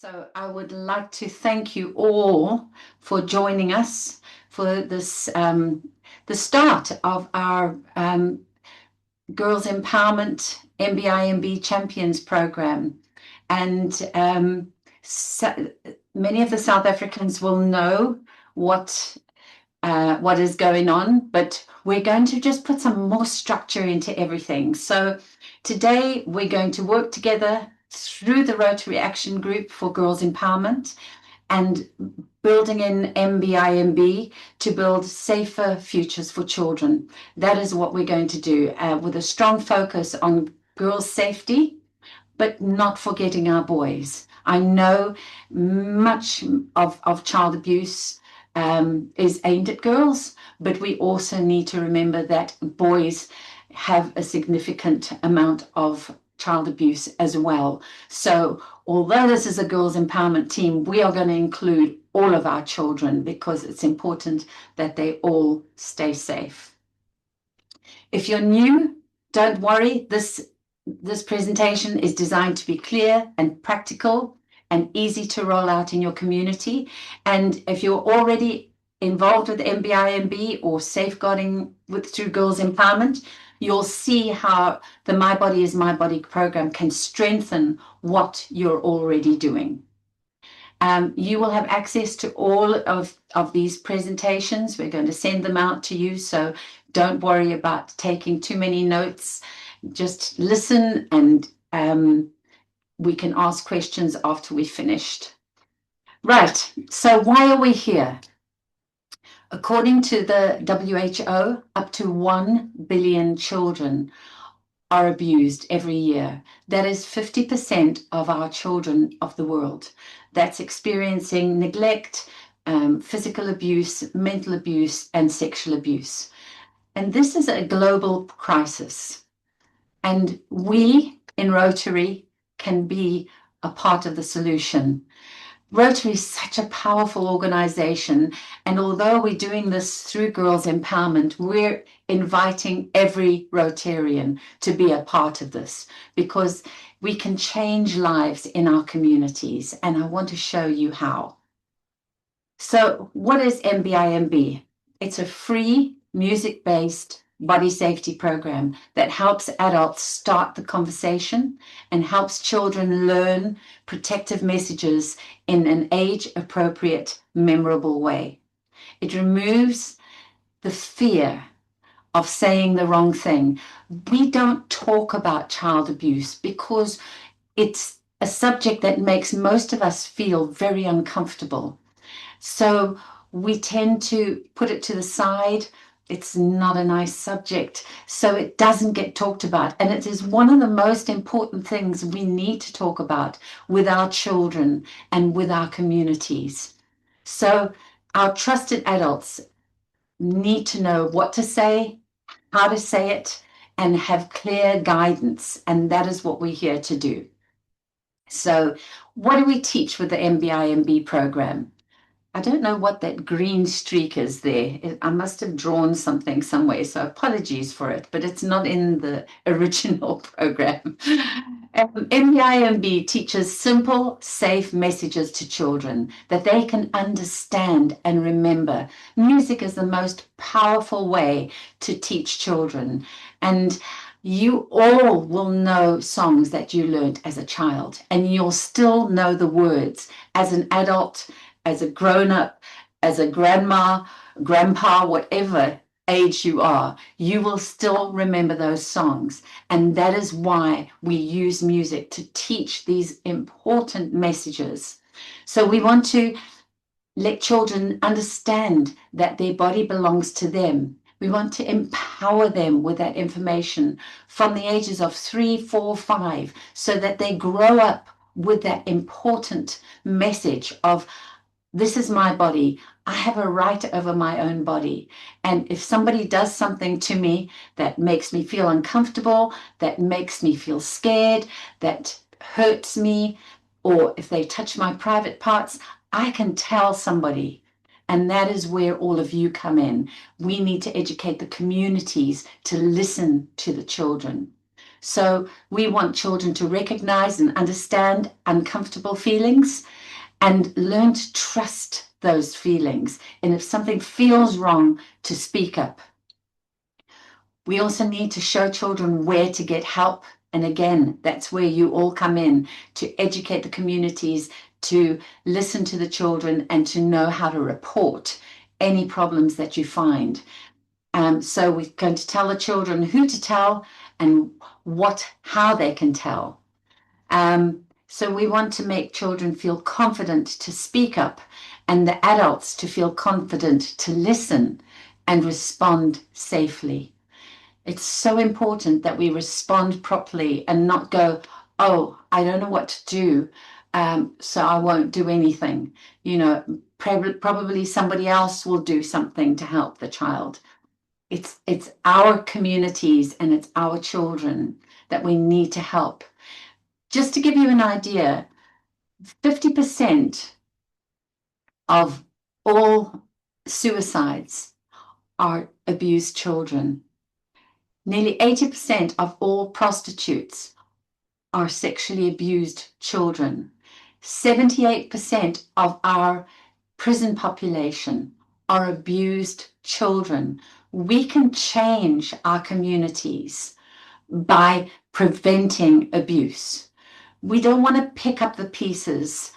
So I would like to thank you all for joining us for this, the start of our Girls Empowerment MBIMB Champions Program. And many of the South Africans will know what is going on, but we're going to just put some more structure into everything. So today we're going to work together through the Rotary Action Group for Girls Empowerment and building in MBIMB to build safer futures for children. That is what we're going to do with a strong focus on girls' safety, but not forgetting our boys. I know much of child abuse is aimed at girls, but we also need to remember that boys have a significant amount of child abuse as well. So although this is a girls empowerment team, we are going to include all of our children because it's important that they all stay safe. If you're new, don't worry. This presentation is designed to be clear and practical and easy to roll out in your community. And if you're already involved with MBIMB or safeguarding through Girls Empowerment, you'll see how the My Body is My Body program can strengthen what you're already doing. You will have access to all of these presentations. We're going to send them out to you, so don't worry about taking too many notes. Just listen and we can ask questions after we've finished. Right, so why are we here? According to the WHO, up to 1 billion children are abused every year. That is 50% of our children of the world. That's experiencing neglect, physical abuse, mental abuse, and sexual abuse. And this is a global crisis. And we in Rotary can be a part of the solution. Rotary is such a powerful organization, and although we're doing this through Girls Empowerment, we're inviting every Rotarian to be a part of this because we can change lives in our communities, and I want to show you how. So what is MBIMB? It's a free music-based body safety program that helps adults start the conversation and helps children learn protective messages in an age-appropriate, memorable way. It removes the fear of saying the wrong thing. We don't talk about child abuse because it's a subject that makes most of us feel very uncomfortable. So we tend to put it to the side. It's not a nice subject, so it doesn't get talked about. And it is one of the most important things we need to talk about with our children and with our communities. So our trusted adults need to know what to say, how to say it, and have clear guidance. And that is what we're here to do. So what do we teach with the MBIMB program? I don't know what that green streak is there. I must have drawn something somewhere, so apologies for it, but it's not in the original program. MBIMB teaches simple, safe messages to children that they can understand and remember. Music is the most powerful way to teach children, and you all will know songs that you learned as a child, and you'll still know the words as an adult, as a grown-up, as a grandma, grandpa, whatever age you are, you will still remember those songs. And that is why we use music to teach these important messages. So we want to let children understand that their body belongs to them. We want to empower them with that information from the ages of 3, 4, 5, so that they grow up with that important message of, this is my body. I have a right over my own body. And if somebody does something to me that makes me feel uncomfortable, that makes me feel scared, that hurts me, or if they touch my private parts, I can tell somebody. And that is where all of you come in. We need to educate the communities to listen to the children. So we want children to recognize and understand uncomfortable feelings and learn to trust those feelings. And if something feels wrong, to speak up. We also need to show children where to get help. And again, that's where you all come in, to educate the communities, to listen to the children, and to know how to report any problems that you find. So we're going to tell the children who to tell and how they can tell. So we want to make children feel confident to speak up, and the adults to feel confident to listen and respond safely. It's so important that we respond properly and not go, oh, I don't know what to do, so I won't do anything. Probably somebody else will do something to help the child. It's our communities and it's our children that we need to help. Just to give you an idea, 50% of all suicides are abused children. Nearly 80% of all prostitutes are sexually abused children. 78% of our prison population are abused children. We can change our communities by preventing abuse. We don't want to pick up the pieces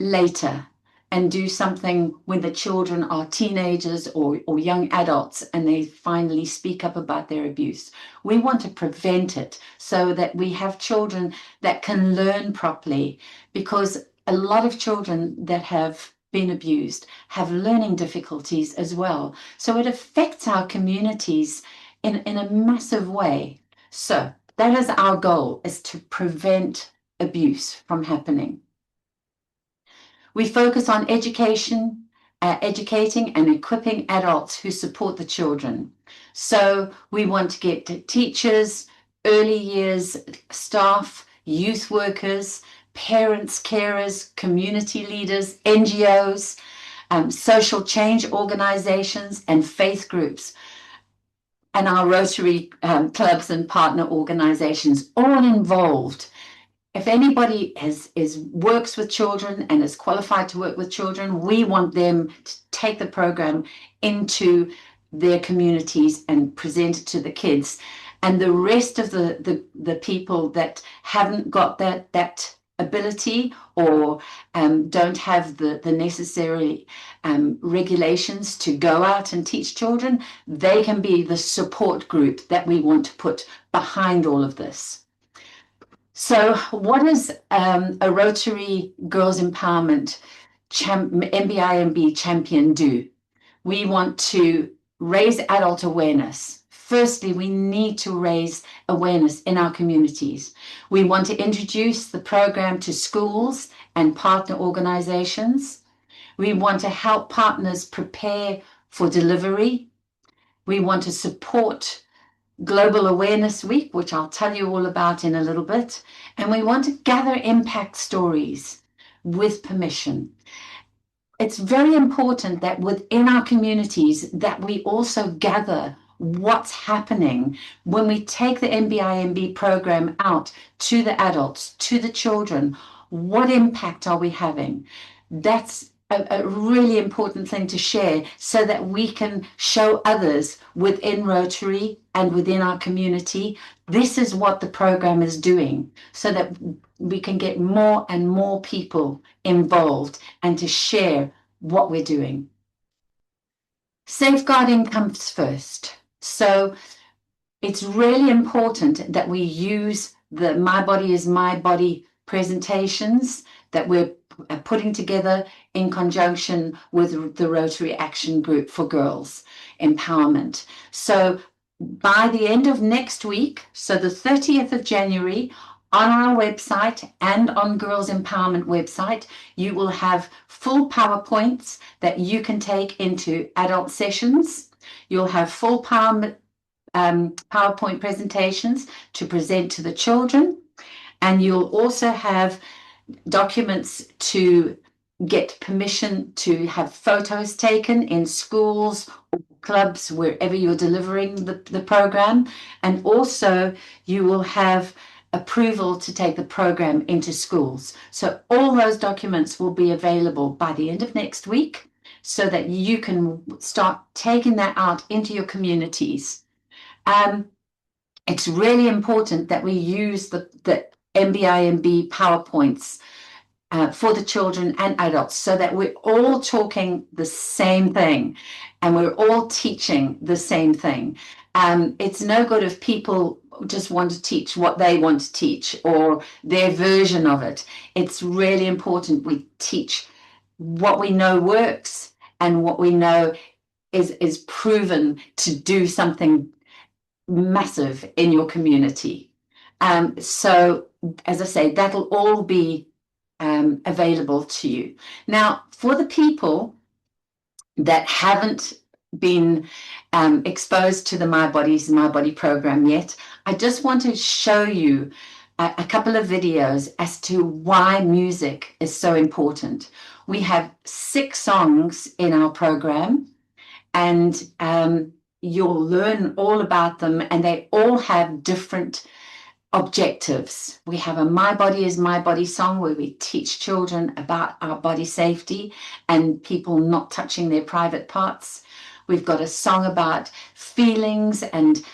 later and do something when the children are teenagers or young adults and they finally speak up about their abuse. We want to prevent it so that we have children that can learn properly, because a lot of children that have been abused have learning difficulties as well. So it affects our communities in a massive way. So that is our goal, is to prevent abuse from happening. We focus on educating and equipping adults who support the children. So we want to get teachers, early years staff, youth workers, parents, carers, community leaders, NGOs, social change organizations, and faith groups, and our Rotary clubs and partner organizations, all involved. If anybody works with children and is qualified to work with children, we want them to take the program into their communities and present it to the kids. And the rest of the people that haven't got that ability or don't have the necessary regulations to go out and teach children, they can be the support group that we want to put behind all of this. So what does a Rotary Girls Empowerment MBIMB champion do? We want to raise adult awareness. Firstly, we need to raise awareness in our communities. We want to introduce the program to schools and partner organizations. We want to help partners prepare for delivery. We want to support Global Awareness Week, which I'll tell you all about in a little bit. And we want to gather impact stories with permission. It's very important that within our communities that we also gather what's happening when we take the MBIMB program out to the adults, to the children. What impact are we having? That's a really important thing to share so that we can show others within Rotary and within our community, this is what the program is doing, so that we can get more and more people involved and to share what we're doing. Safeguarding comes first. So it's really important that we use the My Body is My Body presentations that we're putting together in conjunction with the Rotary Action Group for Girls Empowerment. So by the end of next week, so the 30th of January, on our website and on Girls Empowerment website, you will have full PowerPoints that you can take into adult sessions. You'll have full PowerPoint presentations to present to the children. And you'll also have documents to get permission to have photos taken in schools or clubs, wherever you're delivering the program. And also you will have approval to take the program into schools. So all those documents will be available by the end of next week, so that you can start taking that out into your communities. It's really important that we use the MBIMB PowerPoints for the children and adults, so that we're all talking the same thing and we're all teaching the same thing. It's no good if people just want to teach what they want to teach or their version of it. It's really important we teach what we know works and what we know is proven to do something massive in your community. So, as I say, that'll all be available to you. Now, for the people that haven't been exposed to the My Body is My Body program yet, I just want to show you a couple of videos as to why music is so important. We have 6 songs in our program, and you'll learn all about them, and they all have different objectives. We have a My Body is My Body song where we teach children about our body safety and people not touching their private parts. We've got a song about feelings and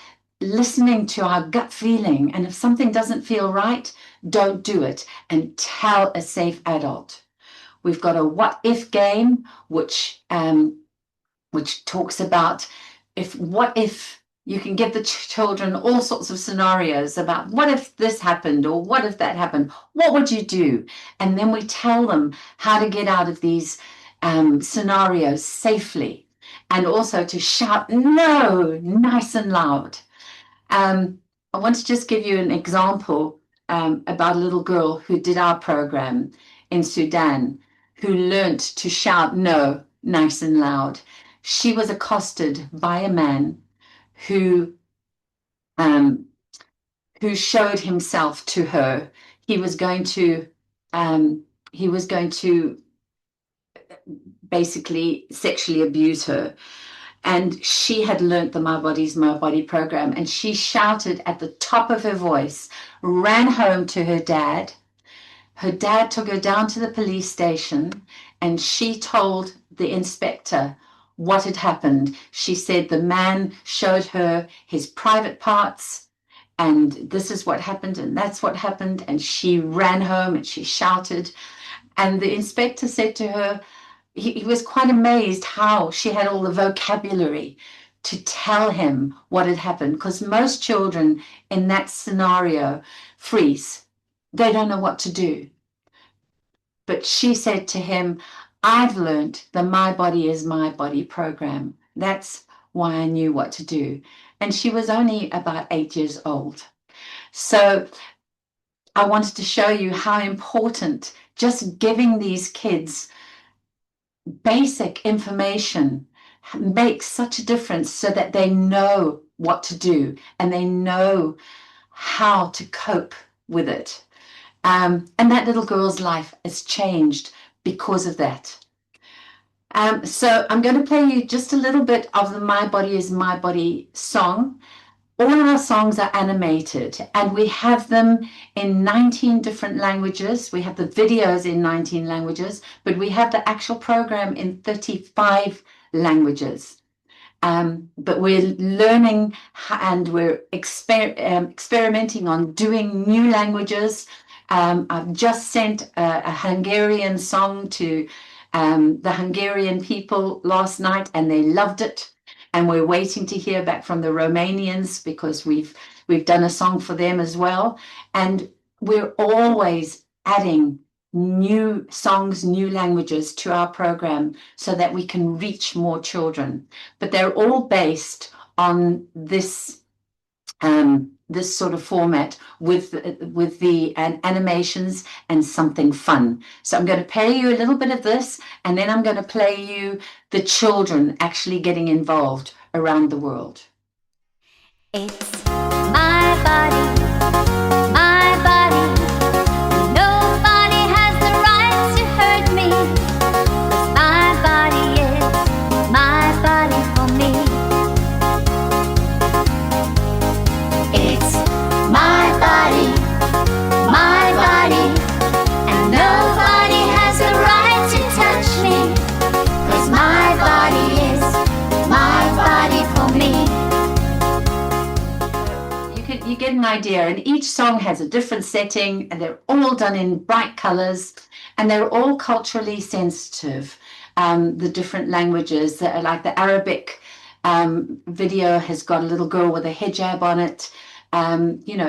listening to our gut feeling. And if something doesn't feel right, don't do it, and tell a safe adult. We've got a what if game, which talks about what if you can give the children all sorts of scenarios about what if this happened or what if that happened, what would you do? And then we tell them how to get out of these scenarios safely, and also to shout no nice and loud. I want to just give you an example about a little girl who did our program in Sudan, who learnt to shout no nice and loud. She was accosted by a man who showed himself to her. He was going to basically sexually abuse her. And she had learnt the My Body is My Body program, and she shouted at the top of her voice, ran home to her dad. Her dad took her down to the police station, and she told the inspector what had happened. She said the man showed her his private parts, and this is what happened, and that's what happened. And she ran home and she shouted. And the inspector said to her, he was quite amazed how she had all the vocabulary to tell him what had happened, because most children in that scenario freeze. They don't know what to do. But she said to him, I've learned the My Body is My Body program. That's why I knew what to do. And she was only about 8 years old. So I wanted to show you how important just giving these kids basic information makes such a difference, so that they know what to do and they know how to cope with it. And that little girl's life has changed because of that. So I'm going to play you just a little bit of the My Body is My Body song. All of our songs are animated, and we have them in 19 different languages. We have the videos in 19 languages, but we have the actual program in 35 languages. But we're learning and we're experimenting on doing new languages. I've just sent a Hungarian song to the Hungarian people last night, and they loved it. And we're waiting to hear back from the Romanians, because we've done a song for them as well. And we're always adding new songs, new languages to our program, so that we can reach more children. But they're all based on this sort of format, with the animations and something fun. So I'm going to play you a little bit of this, and then I'm going to play you the children actually getting involved around the world. It's my body, my body. Nobody has the right to hurt me. you get an idea. And each song has a different setting, and they're all done in bright colors, and they're all culturally sensitive. The different languages, like the Arabic video has got a little girl with a hijab on it.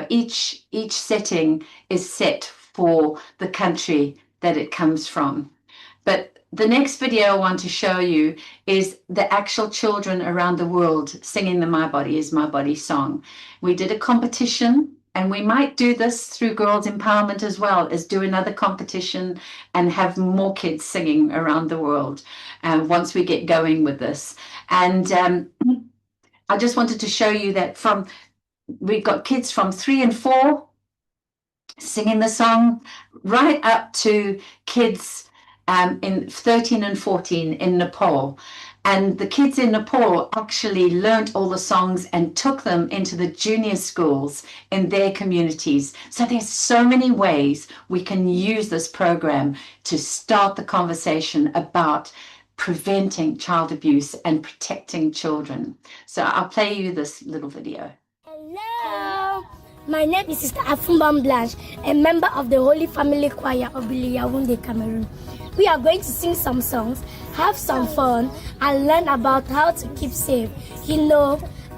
Each setting is set for the country that it comes from. But the next video I want to show you is the actual children around the world singing the My Body is My Body song. We did a competition, and we might do this through Girls Empowerment as well, as do another competition and have more kids singing around the world once we get going with this. And I just wanted to show you that we've got kids from 3 and 4 singing the song, right up to kids in 13 and 14 in Nepal. And the kids in Nepal actually learned all the songs and took them into the junior schools in their communities. So there's so many ways we can use this program to start the conversation about preventing child abuse and protecting children. So I'll play you this little video. Hello, my name is Sister Afumbam Blanche, a member of the Holy Family Choir of Yaoundé, Cameroon. We are going to sing some songs, have some fun, and learn about how to keep safe.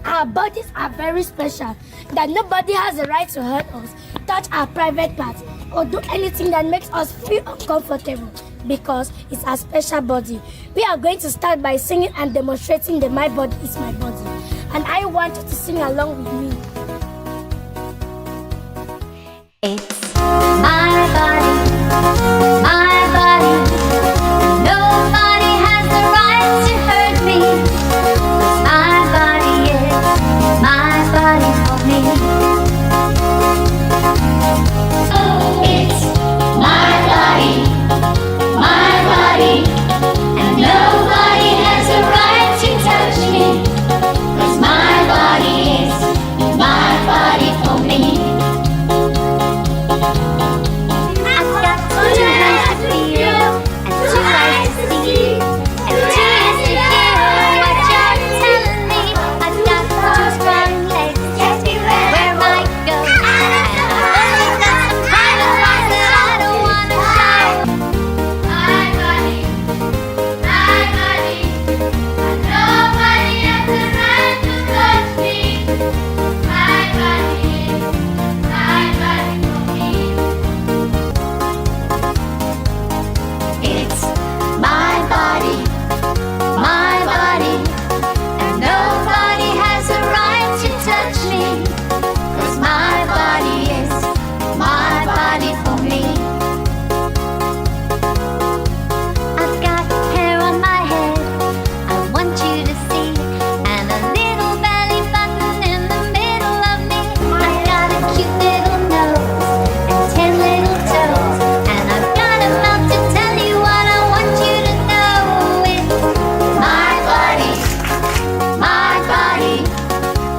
Our bodies are very special, that nobody has the right to hurt us, touch our private parts, or do anything that makes us feel uncomfortable, because it's our special body. We are going to start by singing and demonstrating the My Body is My Body. And I want you to sing along with me. It's my body, my body. Nobody has the right to hurt me. 'Cause my body is my body for me. It's my body, and nobody has the right to touch me. 'Cause my body is my body for me. I've got 2 hands to feel, and 2 eyes to see, and 2 ears to hear what you're telling me. I've got 2 strong legs to get me where I go, and I've got some private parts that I don't wanna show. My body, and nobody has the right to touch me. My body for me. It's my body, and nobody has a right to touch me. 'Cause my body is my body for me. I've got hair on my head, I want you to see, and a little belly button in the middle of me. I've got a cute little nose and 10 little toes, and I've got a mouth to tell you what I want you to know. It's my body,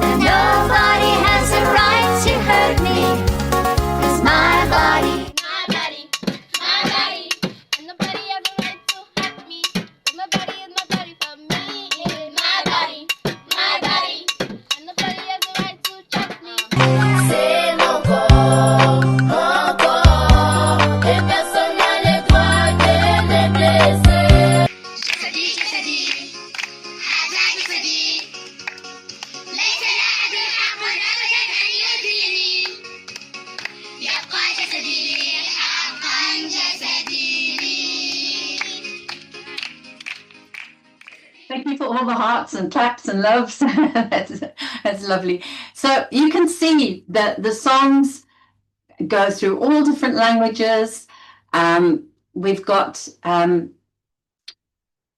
and nobody has a right to hurt me. 'Cause my body, and nobody has a right to hurt me. 'Cause my body is my body for me. It's my body, and nobody has a right to touch me. C'est mon corps, et personne n'a le droit de me blesser. Thank you for all the hearts and claps and loves. That's lovely. So you can see that the songs go through all different languages. We've got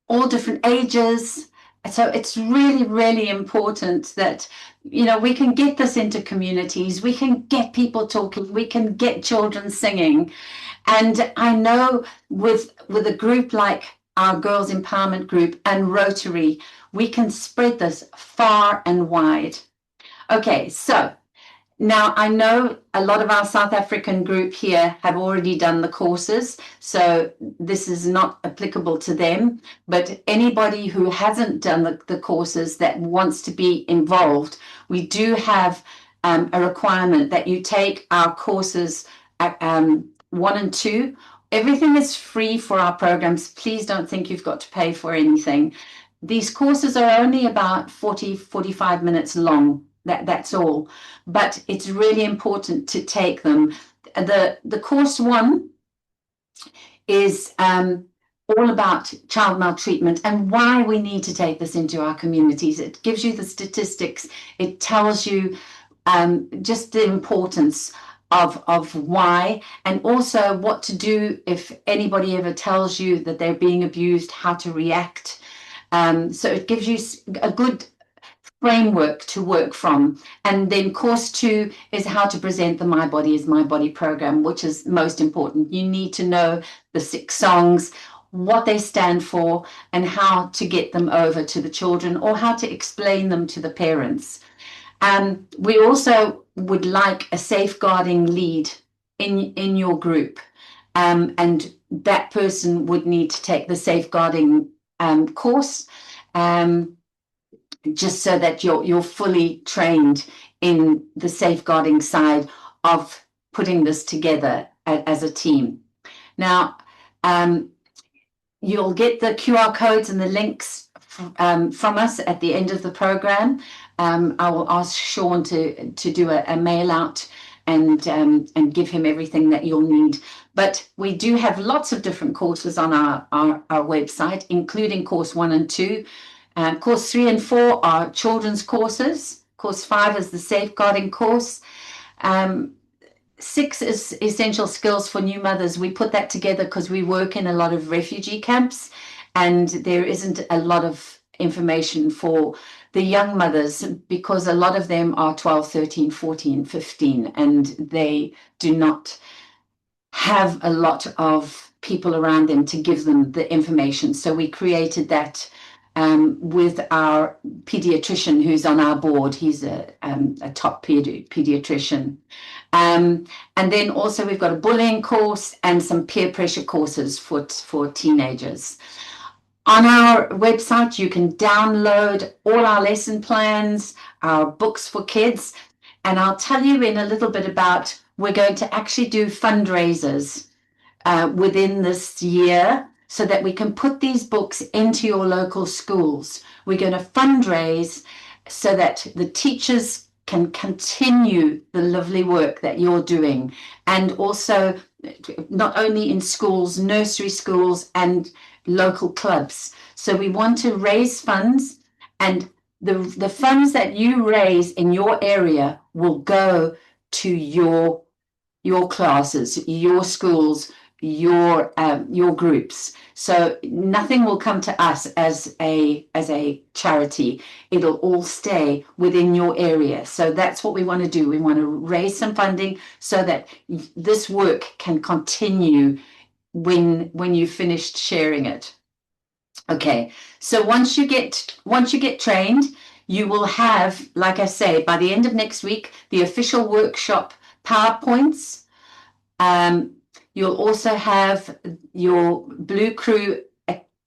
all different ages. So it's really, really important that, we can get this into communities. We can get people talking. We can get children singing. And I know with a group like our Girls Empowerment Group and Rotary, we can spread this far and wide. Okay, so now I know a lot of our South African group here have already done the courses, so this is not applicable to them, but anybody who hasn't done the courses that wants to be involved, we do have a requirement that you take our courses, 1 and 2. Everything is free for our programs. Please don't think you've got to pay for anything. These courses are only about 45 minutes long. That's all. But it's really important to take them. The course 1 is all about child maltreatment and why we need to take this into our communities. It gives you the statistics. It tells you just the importance of why, and also what to do if anybody ever tells you that they're being abused, how to react. So it gives you a good framework to work from. And then course 2 is how to present the My Body is My Body program, which is most important. You need to know the 6 songs, what they stand for, and how to get them over to the children, or how to explain them to the parents. We also would like a safeguarding lead in your group, and that person would need to take the safeguarding course, just so that you're fully trained in the safeguarding side of putting this together as a team. Now, you'll get the QR codes and the links from us at the end of the program. I will ask Sean to do a mail out and give him everything that you'll need. But we do have lots of different courses on our website, including course 1 and 2. Course 3 and 4 are children's courses. Course 5 is the safeguarding course. 6 is essential skills for new mothers. We put that together because we work in a lot of refugee camps, and there isn't a lot of information for the young mothers, because a lot of them are 12, 13, 14, 15, and they do not have a lot of people around them to give them the information. So we created that with our pediatrician who's on our board. He's a top pediatrician. And then also we've got a bullying course and some peer pressure courses for teenagers. On our website, you can download all our lesson plans, our books for kids, and I'll tell you in a little bit about, we're going to actually do fundraisers within this year so that we can put these books into your local schools. We're going to fundraise so that the teachers can continue the lovely work that you're doing, and also not only in schools, nursery schools and local clubs. So we want to raise funds, and the funds that you raise in your area will go to your classes, your schools, your groups. So nothing will come to us as a charity. It'll all stay within your area. So that's what we want to do. We want to raise some funding so that this work can continue when you've finished sharing it. Okay, so once you get trained, you will have, like I say, by the end of next week, the official workshop PowerPoints. You'll also have your Blue Crew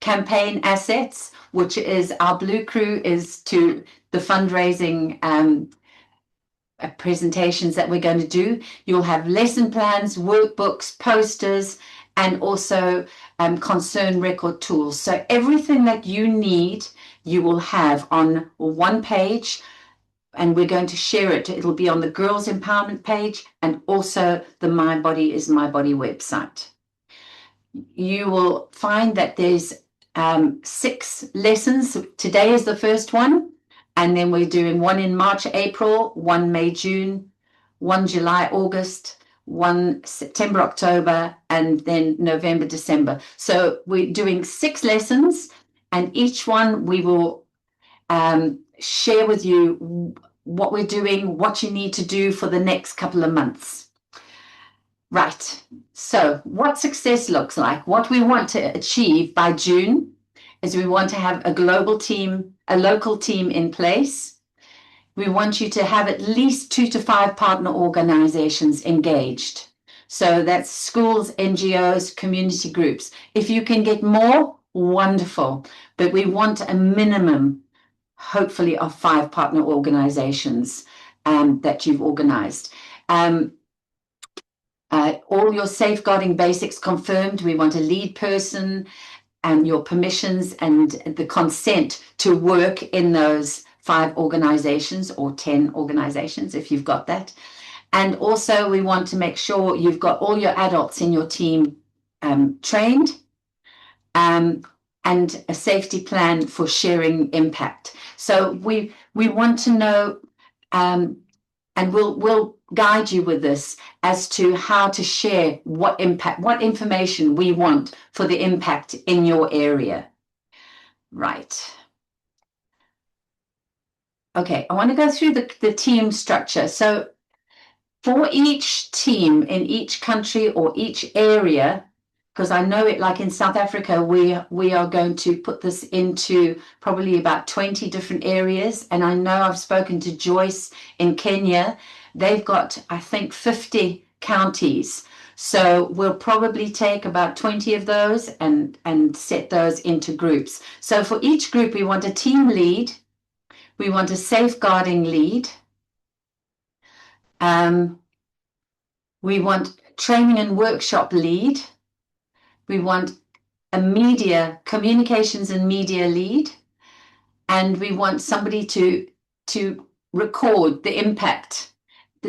campaign assets, which is our Blue Crew is to the fundraising presentations that we're going to do. You'll have lesson plans, workbooks, posters, and also concern record tools. So everything that you need, you will have on one page, and we're going to share it. It'll be on the Girls Empowerment page and also the My Body is My Body website. You will find that there's 6 lessons. Today is the first one, and then we're doing one in March, April, one May, June, one July, August, one September, October, and then November, December. So we're doing 6 lessons, and each one we will share with you what we're doing, what you need to do for the next couple of months. Right, so what success looks like, what we want to achieve by June is we want to have a global team, a local team in place. We want you to have at least 2 to 5 partner organizations engaged. So that's schools, NGOs, community groups. If you can get more, wonderful, but we want a minimum, hopefully, of 5 partner organizations. that you've organized. All your safeguarding basics confirmed. We want a lead person and your permissions and the consent to work in those 5 organizations or 10 organizations if you've got that. And also we want to make sure you've got all your adults in your team trained, and a safety plan for sharing impact. So we want to know, and we'll guide you with this as to how to share what impact, what information we want for the impact in your area. Right. Okay, I want to go through the team structure. So for each team in each country or each area, because I know it, like in South Africa, we are going to put this into probably about 20 different areas. And I know I've spoken to Joyce in Kenya. They've got, I think, 50 counties. So we'll probably take about 20 of those and set those into groups. So for each group, we want a team lead. We want a safeguarding lead. We want training and workshop lead. We want a media, communications and media lead. And we want somebody to record the impact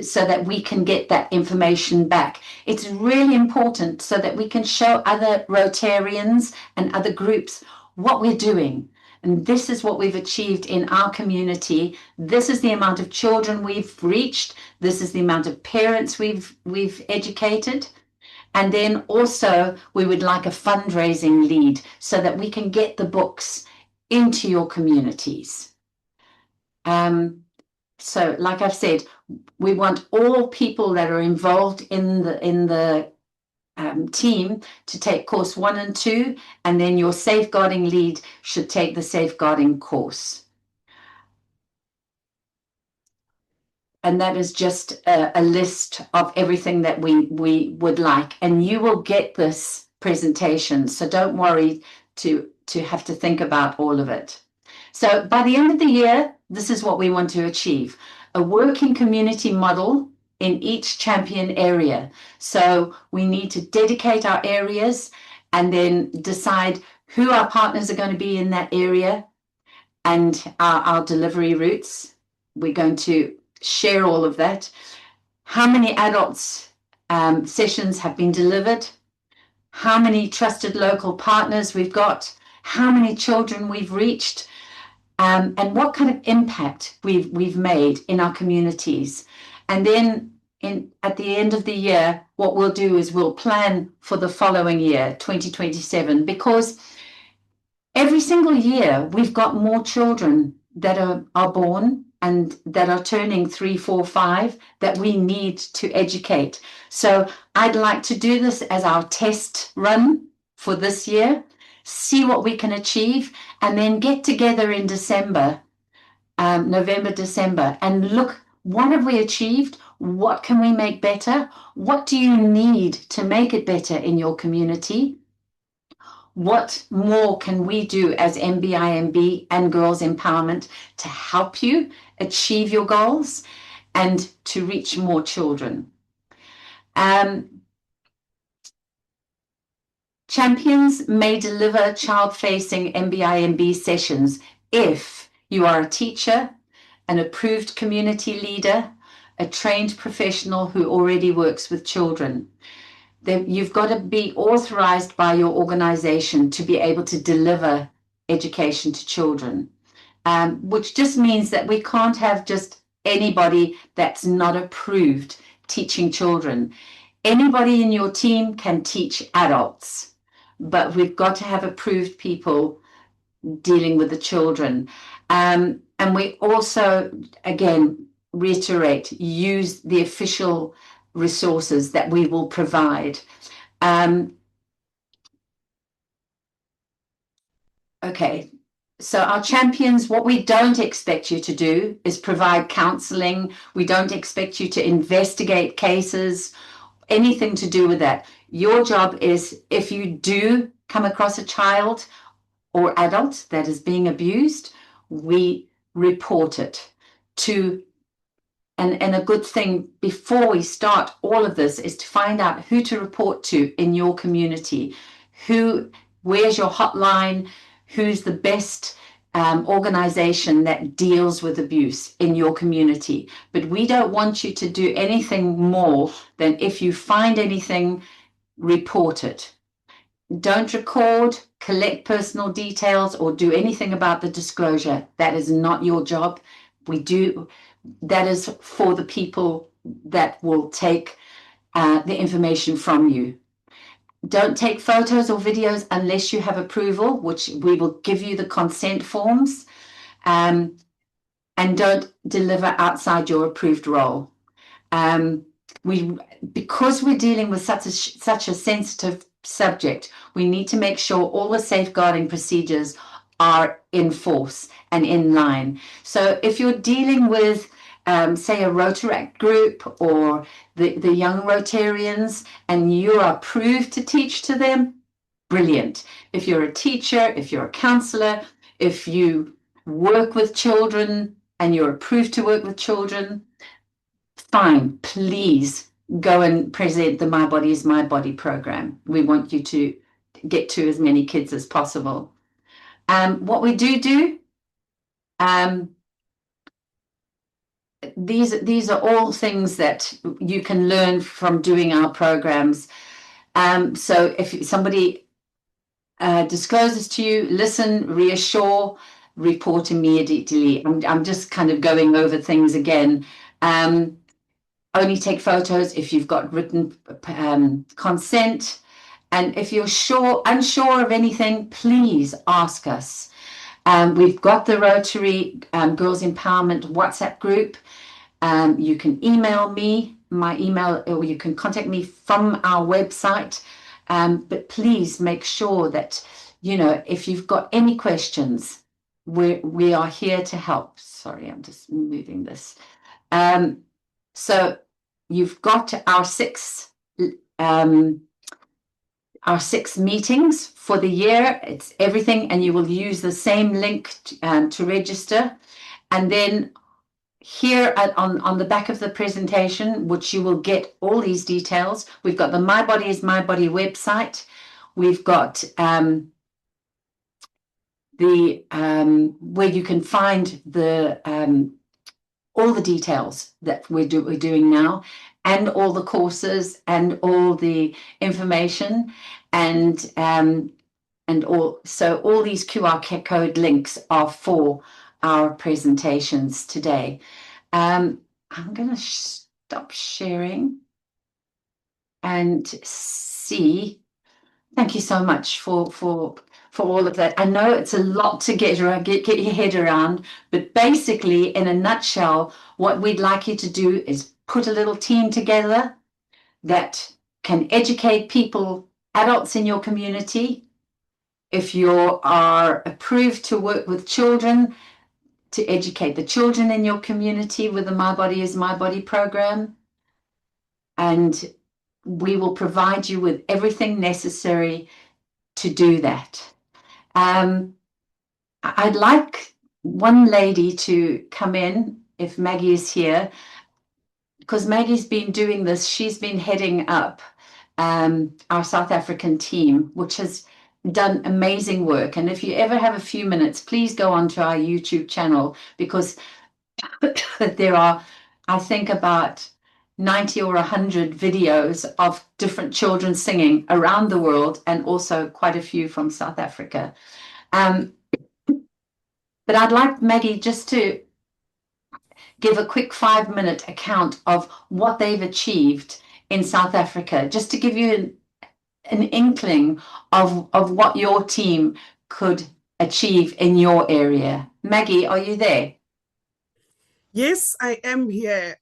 so that we can get that information back. It's really important so that we can show other Rotarians and other groups what we're doing. And this is what we've achieved in our community. This is the amount of children we've reached. This is the amount of parents we've educated. And then also we would like a fundraising lead so that we can get the books into your communities. So like I've said, we want all people that are involved in the team to take course 1 and 2, and then your safeguarding lead should take the safeguarding course. And that is just a list of everything that we would like. And you will get this presentation, so don't worry to have to think about all of it. So by the end of the year, this is what we want to achieve: a working community model in each champion area. So we need to dedicate our areas and then decide who our partners are going to be in that area and our delivery routes. We're going to share all of that. How many adults sessions have been delivered, how many trusted local partners we've got, how many children we've reached, and what kind of impact we've made in our communities. And then at the end of the year, what we'll do is we'll plan for the following year, 2027, because every single year we've got more children that are born and that are turning 3, 4, 5 that we need to educate. So I'd like to do this as our test run for this year, see what we can achieve, and then get together in December, November, December, and look, what have we achieved? What can we make better? What do you need to make it better in your community? What more can we do as MBIMB and Girls Empowerment to help you achieve your goals and to reach more children? Champions may deliver child-facing MBIMB sessions if you are a teacher, an approved community leader, a trained professional who already works with children. You've got to be authorized by your organization to be able to deliver education to children, which just means that we can't have just anybody that's not approved teaching children. Anybody in your team can teach adults, but we've got to have approved people dealing with the children. And we also, again, reiterate, use the official resources that we will provide. Okay, so our champions, what we don't expect you to do is provide counseling. We don't expect you to investigate cases, anything to do with that. Your job is, if you do come across a child or adult that is being abused, we report it to and a good thing before we start all of this is to find out who to report to in your community. Where's your hotline? Who's the best organization that deals with abuse in your community? But we don't want you to do anything more than, if you find anything, report it. Don't record, collect personal details, or do anything about the disclosure. That is not your job. That is for the people that will take the information from you. Don't take photos or videos unless you have approval, which we will give you the consent forms, and don't deliver outside your approved role. Because we're dealing with such a sensitive subject, we need to make sure all the safeguarding procedures are in force and in line. So if you're dealing with, say, a Rotary group or the young Rotarians, and you are approved to teach to them, brilliant. If you're a teacher, if you're a counselor, if you work with children and you're approved to work with children, fine, please go and present the My Body is My Body program. We want you to get to as many kids as possible. What we do, these are all things that you can learn from doing our programs. So if somebody discloses to you, listen, reassure, report immediately. I'm just kind of going over things again. Only take photos if you've got written consent. And if you're unsure of anything, please ask us. We've got the Rotary Girls Empowerment WhatsApp group. You can email me, my email, or you can contact me from our website. But please make sure that, if you've got any questions, we are here to help. Sorry, I'm just moving this. So you've got our six meetings for the year. It's everything, and you will use the same link to register. And then here on the back of the presentation, which you will get all these details, we've got the My Body is My Body website. We've got where you can find all the details that we're doing now, and all the courses and all the information, and all these QR code links are for our presentations today. I'm going to stop sharing and see. Thank you so much for all of that. I know it's a lot to get your head around, but basically, in a nutshell, what we'd like you to do is put a little team together that can educate people, adults in your community. If you are approved to work with children, to educate the children in your community with the My Body is My Body program. And we will provide you with everything necessary to do that. I'd like one lady to come in, if Maggie is here, because Maggie's been doing this. She's been heading up our South African team, which has done amazing work. And if you ever have a few minutes, please go onto our YouTube channel, because there are, I think, about 90 or 100 videos of different children singing around the world, and also quite a few from South Africa. But I'd like Maggie just to give a quick 5-minute account of what they've achieved in South Africa, just to give you an inkling of what your team could achieve in your area. Maggie, are you there? Yes, I am here.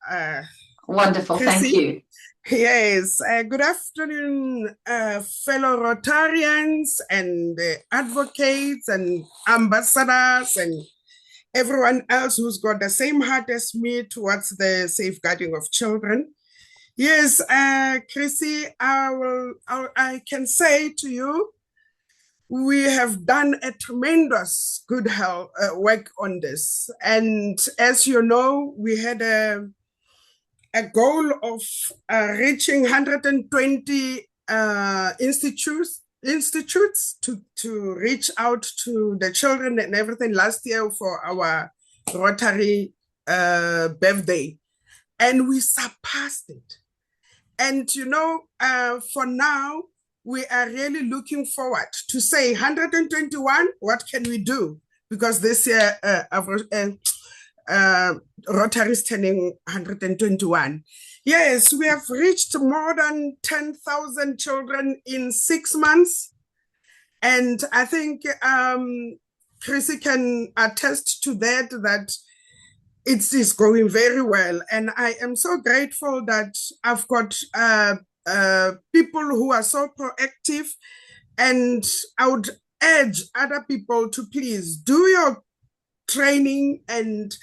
Wonderful, Chrissy. thank you. Yes, good afternoon, fellow Rotarians and advocates and ambassadors and everyone else who's got the same heart as me towards the safeguarding of children. Yes, Chrissy, I can say to you, we have done a tremendous good work on this. And as you know, we had a a goal of reaching 120 institutes to reach out to the children and everything last year for our Rotary birthday. And we surpassed it. And, for now, we are really looking forward to say 121, what can we do? Because this year, Rotary is turning 121. Yes, we have reached more than 10,000 children in 6 months. And I think Chrissy can attest to that it is going very well. And I am so grateful that I've got people who are so proactive. And I would urge other people to please do your training and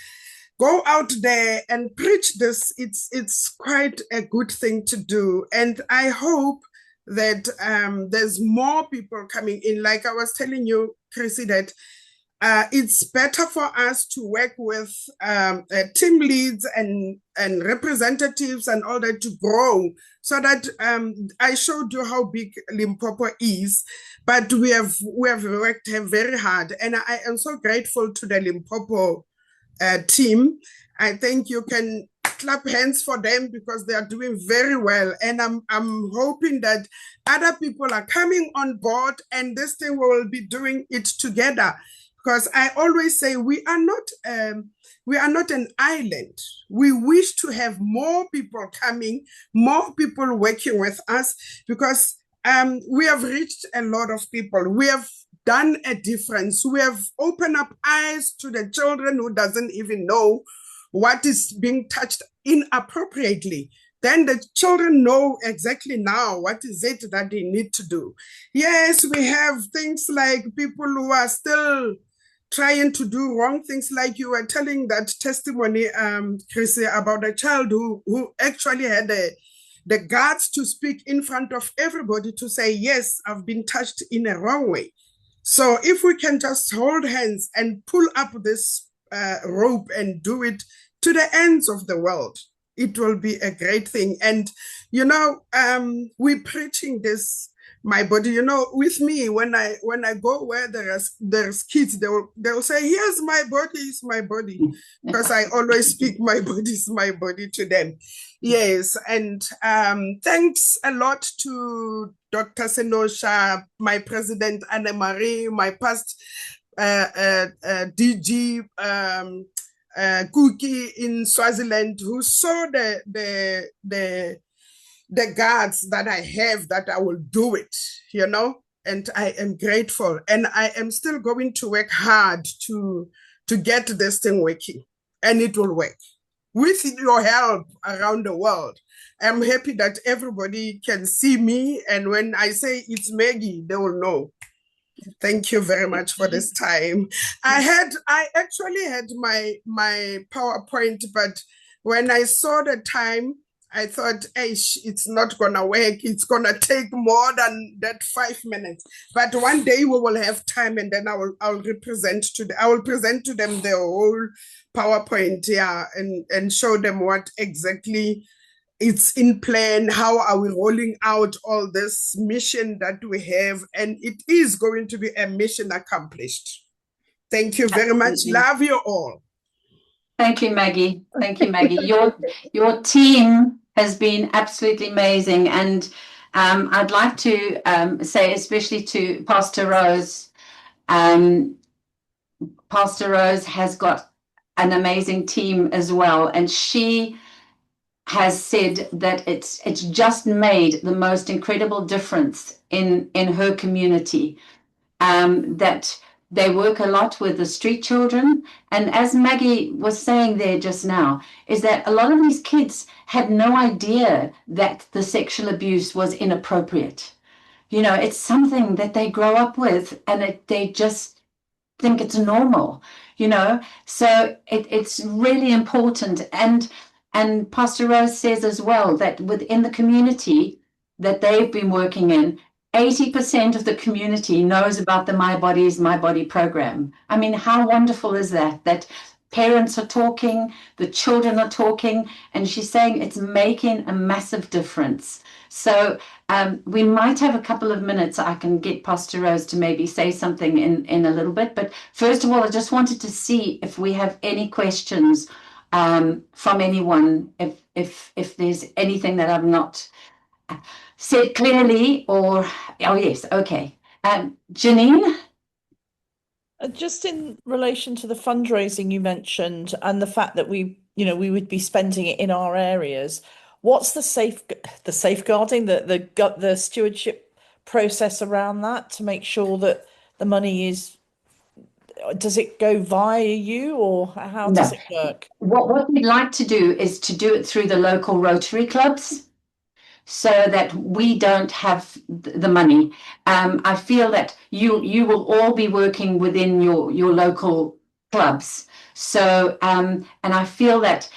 go out there and preach this. It's quite a good thing to do. And I hope that there's more people coming in. Like I was telling you, Chrissy, that it's better for us to work with team leads and representatives and all that to grow, so that I showed you how big Limpopo is, but we have worked very hard, and I am so grateful to the Limpopo team. I think you can clap hands for them because they are doing very well, and I'm hoping that other people are coming on board, and this thing we will be doing it together. Because I always say we are not an island. We wish to have more people coming, more people working with us, because we have reached a lot of people. We have done a difference. We have opened up eyes to the children who doesn't even know what is being touched inappropriately. Then the children know exactly now what is it that they need to do. Yes, we have things like people who are still trying to do wrong things, like you were telling that testimony, Chrissy, about a child who actually had the guts to speak in front of everybody to say, yes, I've been touched in a wrong way. So if we can just hold hands and pull up this rope and do it to the ends of the world, it will be a great thing. And, we're preaching this, my body, with me, when I go where there's kids, they'll say, yes, my body is my body, because I always speak my body is my body to them. Yes, and thanks a lot to Dr. Senosha, my president Anne-Marie, my past DG Cookie in Swaziland, who saw the guards that I have, that I will do it, and I am grateful. And I am still going to work hard to get this thing working, and it will work. With your help around the world, I'm happy that everybody can see me, and when I say it's Maggie, they will know. Thank you very much for this time. I actually had my PowerPoint, but when I saw the time, I thought, hey, it's not gonna work. It's gonna take more than that 5 minutes. But one day we will have time, and then I'll present to them the whole PowerPoint, and show them what exactly it's in plan. How are we rolling out all this mission that we have? And it is going to be a mission accomplished. Thank you very much. Love you all. Thank you, Maggie. Thank you, Maggie. Your team has been absolutely amazing. And I'd like to say, especially to Pastor Rose, Pastor Rose has got an amazing team as well. And she has said that it's just made the most incredible difference in her community, that they work a lot with the street children. And as Maggie was saying there just now, is that a lot of these kids had no idea that the sexual abuse was inappropriate. It's something that they grow up with, and they just think it's normal, So it's really important. And Pastor Rose says as well that within the community that they've been working in, 80% of the community knows about the My Body is My Body program. I mean, how wonderful is that? That parents are talking, the children are talking, and she's saying it's making a massive difference. So we might have a couple of minutes. I can get Pastor Rose to maybe say something in a little bit. But first of all, I just wanted to see if we have any questions from anyone, if there's anything that I've not said clearly, or, oh yes, okay. Janine? Just in relation to the fundraising you mentioned and the fact that we would be spending it in our areas, what's the safeguarding, the stewardship process around that to make sure that the money does it go via you, or how does No. it work? What we'd like to do is to do it through the local Rotary clubs, so that we don't have the money. I feel that you will all be working within your local clubs. So and I feel that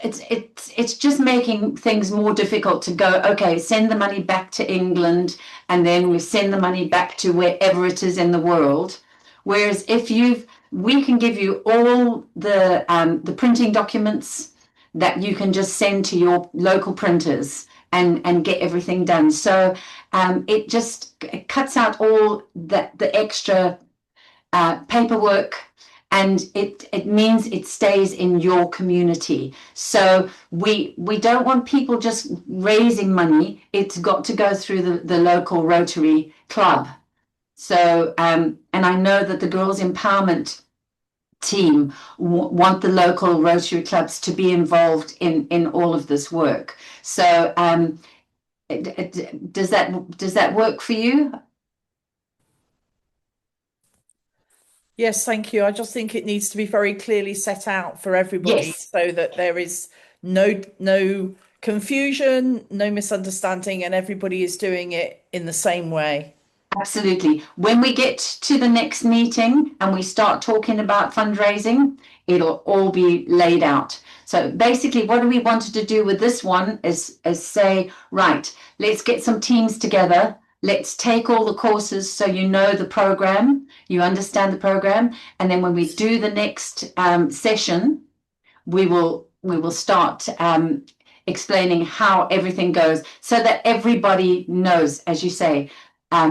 it's just making things more difficult to go, okay, send the money back to England, and then we send the money back to wherever it is in the world. Whereas we can give you all the printing documents that you can just send to your local printers and get everything done. So it cuts out all the extra paperwork, and it means it stays in your community. So we don't want people just raising money. It's got to go through the local Rotary club. So and I know that the Girls Empowerment team want the local Rotary clubs to be involved in all of this work. So does that work for you? Yes, thank you. I just think it needs to be very clearly set out for everybody, Yes. so that there is no confusion, no misunderstanding, and everybody is doing it in the same way. Absolutely. When we get to the next meeting and we start talking about fundraising, it'll all be laid out. So basically, what we wanted to do with this one is say, right, let's get some teams together. Let's take all the courses so you know the program, you understand the program, and then when we do the next session, we will start explaining how everything goes, so that everybody knows, as you say,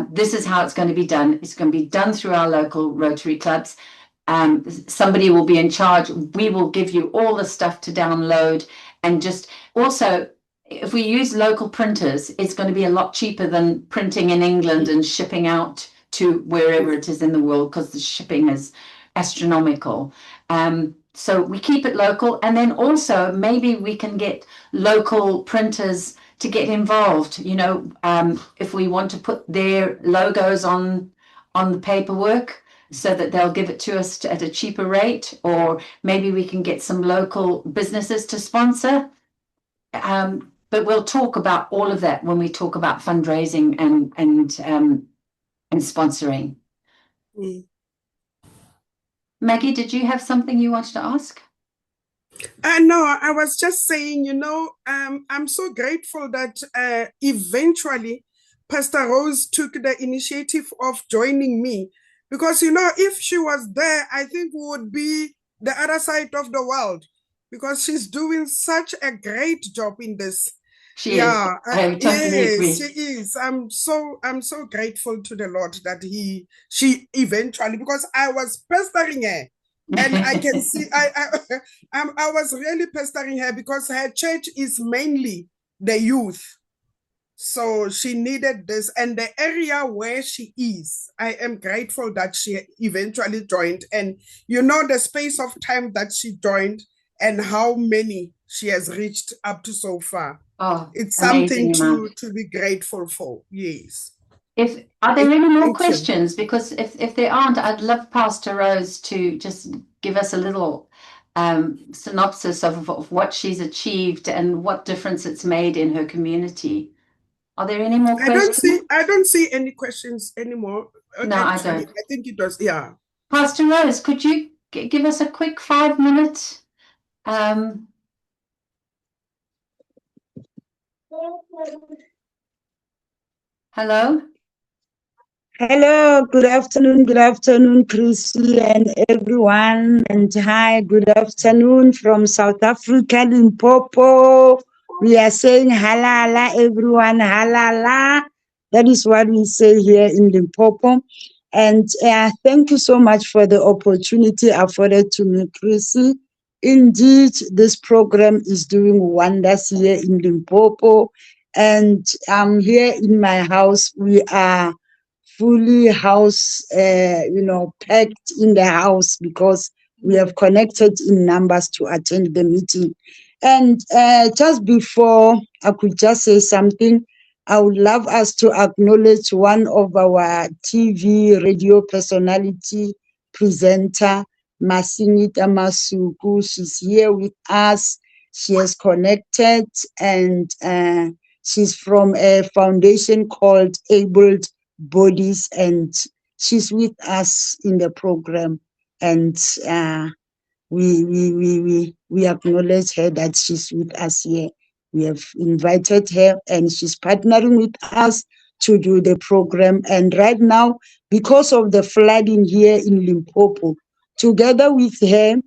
this is how it's going to be done. It's going to be done through our local Rotary clubs. Somebody will be in charge. We will give you all the stuff to download, and just also, if we use local printers, it's going to be a lot cheaper than printing in England and shipping out to wherever it is in the world, because the shipping is astronomical. So we keep it local, and then also maybe we can get local printers to get involved. If we want to put their logos on the paperwork, so that they'll give it to us at a cheaper rate, or maybe we can get some local businesses to sponsor. But we'll talk about all of that when we talk about fundraising and sponsoring. Maggie, did you have something you wanted to ask? No, I was just saying, I'm so grateful that eventually Pastor Rose took the initiative of joining me, because, if she was there, I think we would be the other side of the world, because she's doing such a great job in this. She is. I totally agree. Yes, she is. I'm so grateful to the Lord that she eventually, because I was pestering her. And I can see I was really pestering her, because her church is mainly the youth. So she needed this, and the area where she is, I am grateful that she eventually joined. And the space of time that she joined and how many she has reached up to so far. Oh, it's something amount. to be grateful for. Yes. Are there any more Thank you. questions? Because if there aren't, I'd love Pastor Rose to just give us a little synopsis of what she's achieved and what difference it's made in her community. Are there any more questions? I don't see any questions anymore. No, actually, I don't. I think it was, yeah. Pastor Rose, could you give us a quick 5 minutes? Hello? Hello, good afternoon, Chrissy and everyone. And hi, good afternoon from South Africa, Limpopo. We are saying halala, everyone, halala. That is what we say here in Limpopo. And thank you so much for the opportunity afforded to me, Chrissy. Indeed, this program is doing wonders here in Limpopo. And here in my house, we are fully packed in the house because we have connected in numbers to attend the meeting. And just before I could just say something, I would love us to acknowledge one of our TV radio personality presenter, Masingita Masuku. She's here with us. She has connected and she's from a foundation called Abled Bodies, and she's with us in the program. And we acknowledge her that she's with us here. We have invited her and she's partnering with us to do the program. And right now, because of the flooding here in Limpopo, together with her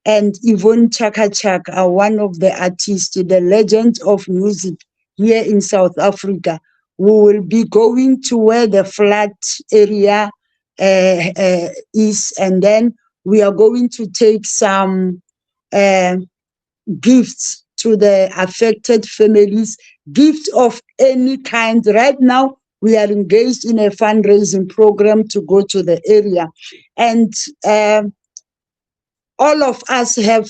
and Yvonne Chaka Chaka, one of the artists, the legend of music here in South Africa, we will be going to where the flood area is, and then we are going to take some gifts to the affected families, gifts of any kind. Right now, we are engaged in a fundraising program to go to the area. And all of us have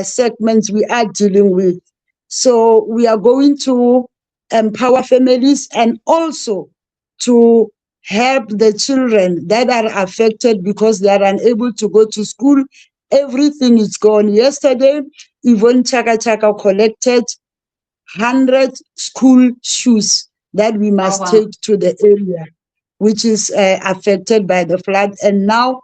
segments we are dealing with. So we are going to empower families and also to help the children that are affected because they are unable to go to school. Everything is gone. Yesterday, Yvonne Chaka Chaka collected 100 school shoes that we must take to the area, which is affected by the flood. And now,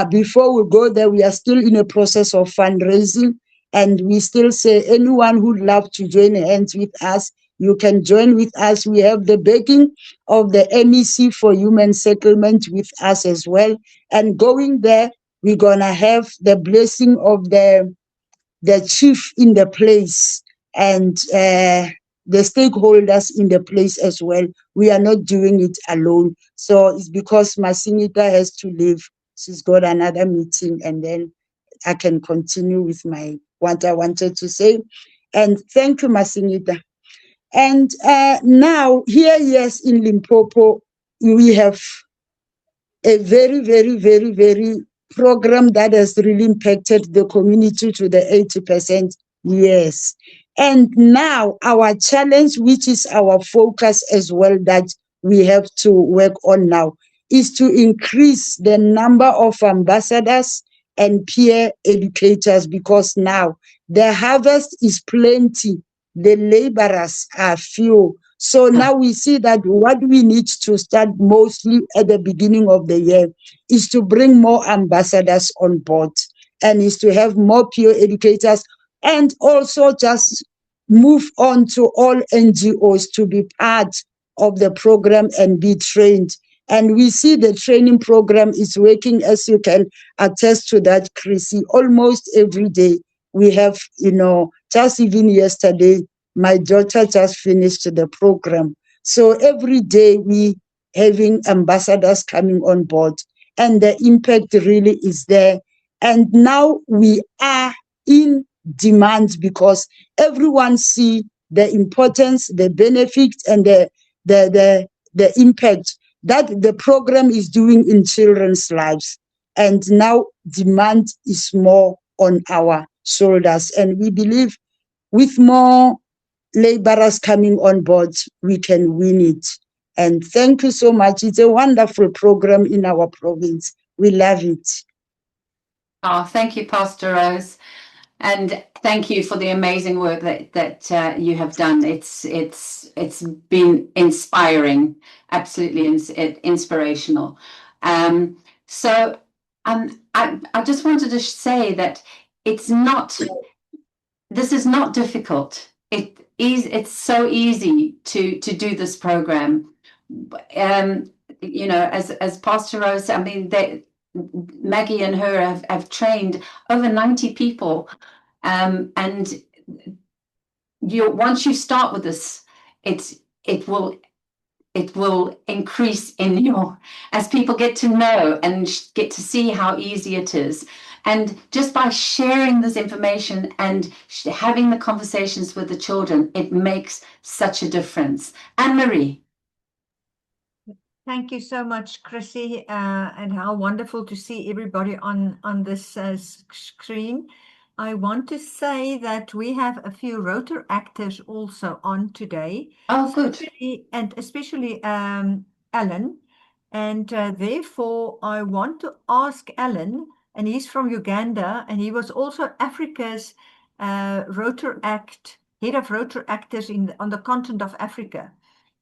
before we go there, we are still in a process of fundraising. And we still say anyone who'd love to join hands with us, you can join with us. We have the backing of the MEC for Human Settlement with us as well. And going there, we're going to have the blessing of the chief in the place and the stakeholders in the place as well. We are not doing it alone. So it's because Masingita has to leave. She's got another meeting, and then I can continue with what I wanted to say. And thank you, Masingita. And now, here, yes, in Limpopo, we have a very, very, very, very program that has really impacted the community to the 80%. Yes. And now our challenge, which is our focus as well, that we have to work on now, is to increase the number of ambassadors and peer educators, because now the harvest is plenty, the laborers are few. So now we see that what we need to start mostly at the beginning of the year is to bring more ambassadors on board, and is to have more peer educators, and also just move on to all NGOs to be part of the program and be trained. And we see the training program is working, as you can attest to that, Chrissy. Almost every day we have, just even yesterday, my daughter just finished the program. So every day we having ambassadors coming on board, and the impact really is there. And now we are in demand because everyone see the importance, the benefits, and the impact that the program is doing in children's lives. And now demand is more on our shoulders. And we believe with more laborers coming on board, we can win it. And thank you so much. It's a wonderful program in our province. We love it. Oh, thank you, Pastor Rose. And thank you for the amazing work that you have done. It's been inspiring, absolutely inspirational. So I just wanted to say that this is not difficult. It's so easy to do this program. you know, as Pastor Rose, I mean, Maggie and her have trained over 90 people. And once you start with this, it will increase as people get to know and get to see how easy it is. And just by sharing this information and having the conversations with the children, it makes such a difference. Anne-Marie. Thank you so much, Chrissy, and how wonderful to see everybody on this screen. I want to say that we have a few Rotary actors also on today. Oh, good. Especially Alan. And therefore, I want to ask Alan, and he's from Uganda, and he was also Africa's Rotary head of Rotary actors on the continent of Africa.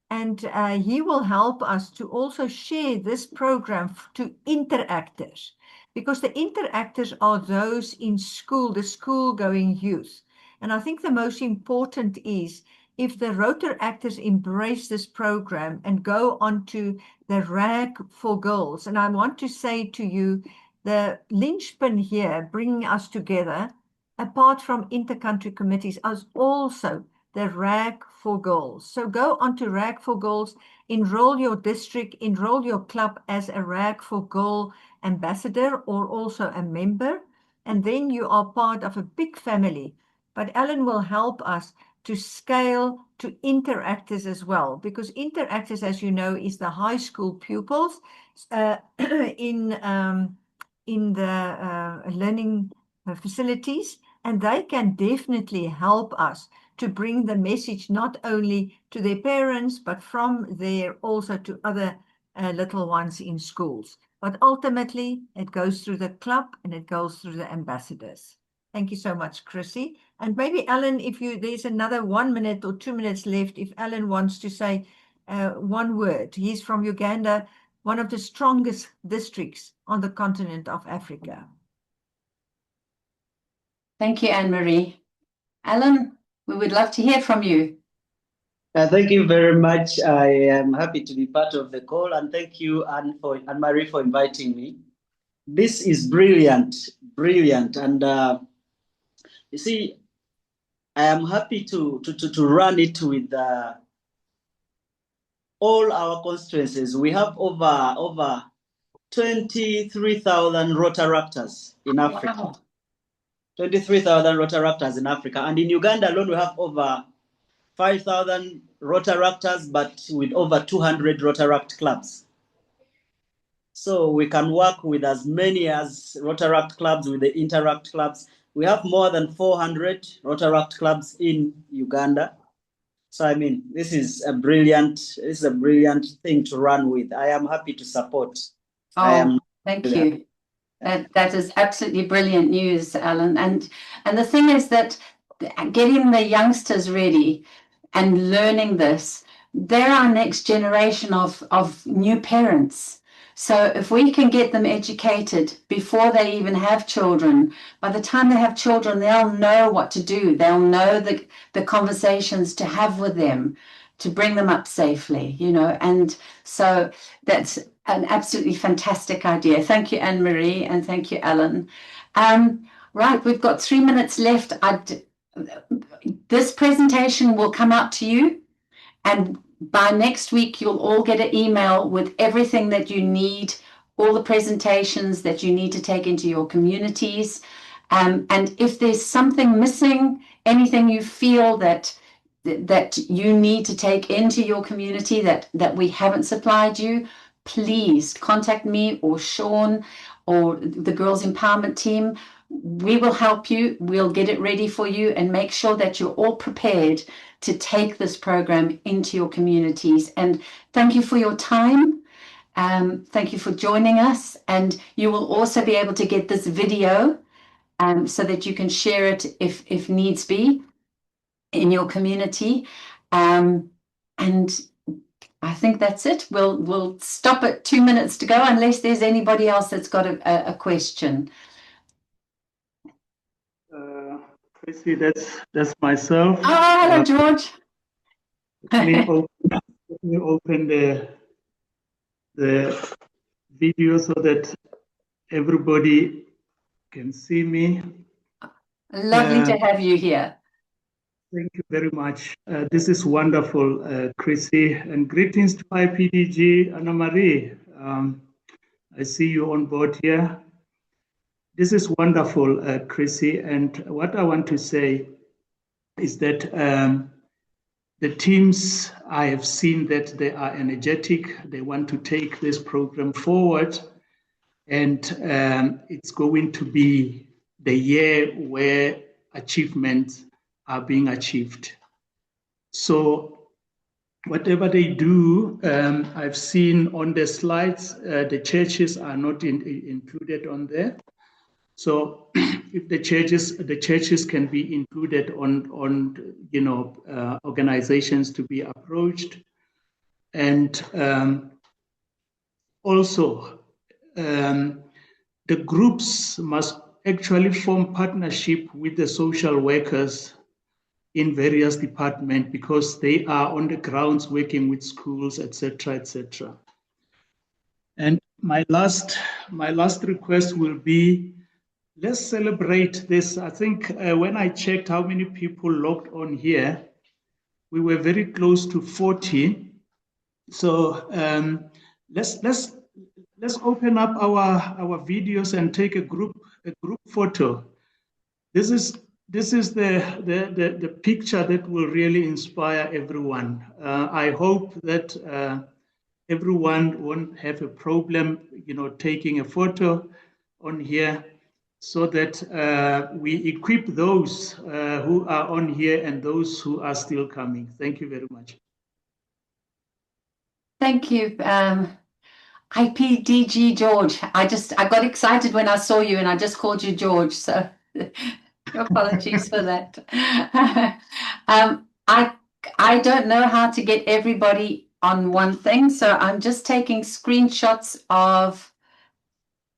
And he will help us to also share this program to interactors, because the interactors are those in school, the school-going youth. And I think the most important is if the Rotary actors embrace this program and go on to the RAG4GE. And I want to say to you, the linchpin here bringing us together, apart from intercountry committees, is also the RAG4GE. So go on to RAG4GE, enroll your district, enroll your club as a RAG4GE ambassador or also a member, and then you are part of a big family. But Alan will help us to scale to interactors as well, because interactors, as you know, is the high school pupils in the learning facilities, and they can definitely help us to bring the message not only to their parents, but from there also to other little ones in schools. But ultimately, it goes through the club and it goes through the ambassadors. Thank you so much, Chrissy. And maybe Alan, if there's another 1 minute or 2 minutes left, if Alan wants to say one word. He's from Uganda, one of the strongest districts on the continent of Africa. Thank you, Anne-Marie. Alan, we would love to hear from you. Thank you very much. I am happy to be part of the call, and thank you, Anne-Marie, for inviting me. This is brilliant, and you see, I am happy to run it with all our constituencies. We have over 23,000 Rotaractors in Africa. Wow. 23,000 Rotaractors in Africa, and in Uganda alone we have over 5,000 Rotaractors, but with over 200 Rotaract clubs. So we can work with as many as Rotaract clubs, with the Interact clubs. We have more than 400 Rotaract clubs in Uganda. So I mean, this is a brilliant thing to run with. I am happy to support. Oh, thank you. That is absolutely brilliant news, Alan. And the thing is that getting the youngsters ready and learning this, they're our next generation of new parents. So if we can get them educated before they even have children, by the time they have children, they'll know what to do. They'll know the conversations to have with them to bring them up safely, you know. And so that's an absolutely fantastic idea. Thank you, Anne-Marie, and thank you, Alan. Right, we've got 3 minutes left. This presentation will come out to you, and by next week, you'll all get an email with everything that you need, all the presentations that you need to take into your communities. And if there's something missing, anything you feel that you need to take into your community that we haven't supplied you, please contact me or Sean or the Girls Empowerment team. We will help you. We'll get it ready for you and make sure that you're all prepared to take this program into your communities. And thank you for your time. Thank you for joining us. And you will also be able to get this video so that you can share it if needs be in your community. And I think that's it. We'll stop at 2 minutes to go unless there's anybody else that's got a question. Chrissy, that's myself. Oh, hello, George. Let me open the video so that everybody can see me. Lovely to have you here. Thank you very much. This is wonderful, Chrissy, and greetings to IPDG, Anna Marie. I see you on board here. This is wonderful, Chrissy, and what I want to say is that the teams, I have seen that they are energetic. They want to take this program forward, and it's going to be the year where achievements are being achieved. So whatever they do, I've seen on the slides, the churches are not included on there. So if the churches can be included on organizations to be approached, and also the groups must actually form partnership with the social workers in various departments because they are on the grounds working with schools, etc., etc. And my last request will be, let's celebrate this. I think when I checked how many people logged on here, we were very close to 40. So let's open up our videos and take a group photo. This is the picture that will really inspire everyone. I hope that everyone won't have a problem, taking a photo on here, so that we equip those who are on here and those who are still coming. Thank you very much. Thank you, IPDG George. I got excited when I saw you and I just called you George, so apologies for that. I don't know how to get everybody on one thing, so I'm just taking screenshots of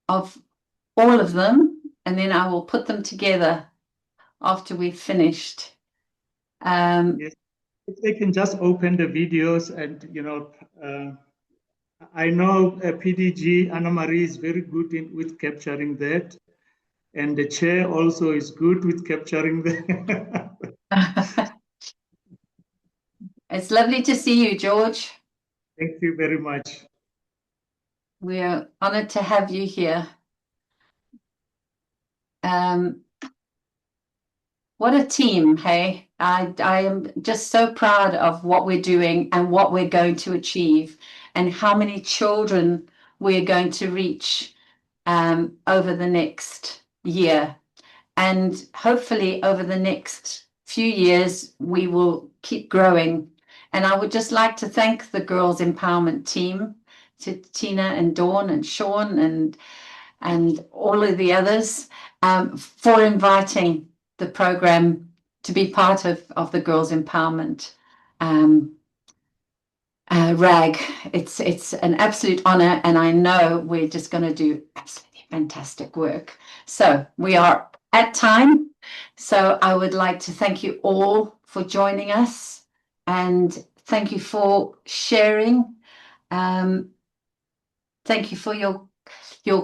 all of them, and then I will put them together after we've finished. Yes. If they can just open the videos, and I know PDG Anna Marie is very good with capturing that, and the chair also is good with capturing that. It's lovely to see you, George. Thank you very much. We're honored to have you here. What a team, hey? I am just so proud of what we're doing and what we're going to achieve and how many children we're going to reach over the next year. And hopefully over the next few years, we will keep growing. And I would just like to thank the Girls Empowerment team, to Tina and Dawn and Sean and all of the others for inviting the program to be part of the Girls Empowerment RAG. It's an absolute honor, and I know we're just going to do absolutely fantastic work. So we are at time. So I would like to thank you all for joining us, and thank you for sharing. Thank you for your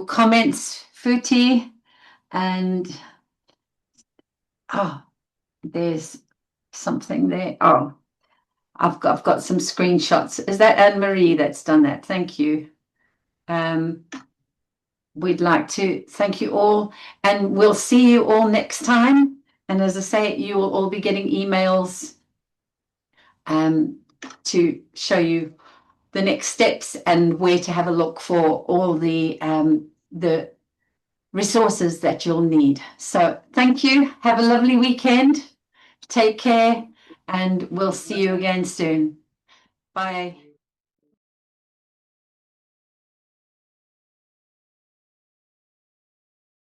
comments, Futi, and there's something there. Oh, I've got some screenshots. Is that Anne-Marie that's done that? Thank you. We'd like to thank you all, and we'll see you all next time. And as I say, you will all be getting emails to show you the next steps and where to have a look for all the resources that you'll need. So thank you. Have a lovely weekend. Take care, and we'll see you again soon. Bye.